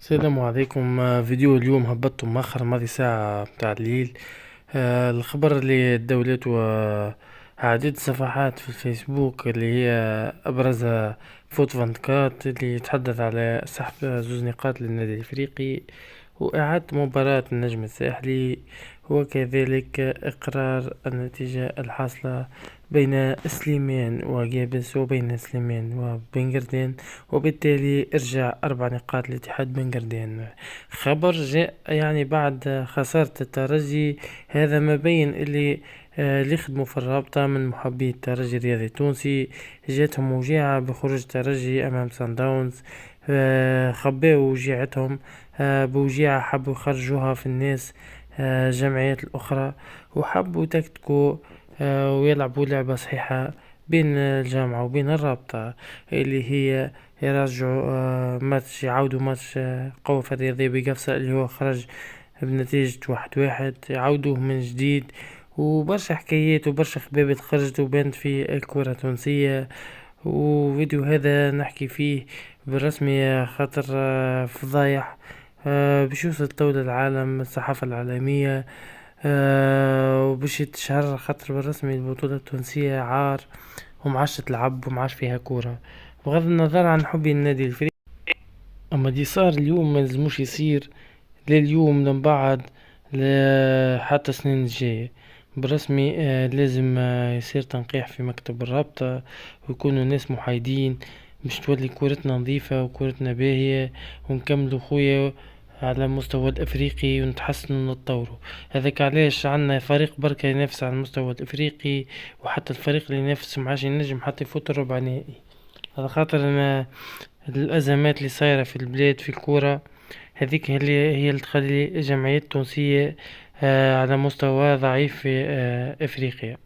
السلام عليكم. فيديو اليوم هبطته مؤخر ماضي ساعة متاع الليل. الخبر اللي الدولة وعديد الصفحات في الفيسبوك اللي هي أبرزها فوت فانتكات اللي يتحدث على سحب 2 نقاط للنادي الإفريقي وإعادة مباراة النجم الساحلي، وكذلك إقرار النتيجة الحاصلة بين سليمان وجابس وبين سليمان وبنجردين، وبالتالي ارجع 4 نقاط لاتحاد بنجردين. خبر جاء يعني بعد خسارة الترجي، هذا ما بين اللي يخدموا في الرابطة من محبي الترجي الرياضي التونسي جاتهم وجيعة بخروج الترجي أمام سان داونز. خباو وجيعتهم بوجيعة، حبوا يخرجوها في الناس الجمعيات الأخرى، وحبوا يتكتكوا ويلعبوا لعبة صحيحة بين الجامعة وبين الرابطة، اللي هي يرجعوا ماتش، يعاودوا ماتش قوة الرياضية بقفصة اللي هو خرج بنتيجة 1-1، يعاودوه من جديد. وبرشا حكايات وبرشا خبابات خرجت وبانت في الكرة التونسية، وفيديو هذا نحكي فيه بالرسمي خاطر فضايح باش يوصل طول العالم، الصحافة العالمية، وباش يتشهر خاطر بالرسمي البطولة التونسية عار ومعاش تلعب ومعاش فيها كورة، بغض النظر عن حبي النادي الفريق. اما دي صار اليوم ما لازموش يصير، لا اليوم لا من بعد، لا حتى السنين الجاية. برسمي لازم يصير تنقيح في مكتب الرابطة، ويكونوا ناس محايدين باش تولي كورتنا نظيفة وكورتنا باهية، ونكملوا خويا على المستوى الافريقي ونتحسنوا ونتطوروا. هذاك علاش عنا فريق بركة ينافس على المستوى الافريقي، وحتى الفريق اللي ينافس معاش ينجم حتى يفوت الربع نهائي. على خاطر أنا الأزمات اللي صايرة في البلاد في الكورة هذيك هي اللي تخلي الجمعيات التونسية على مستوى ضعيف في أفريقيا.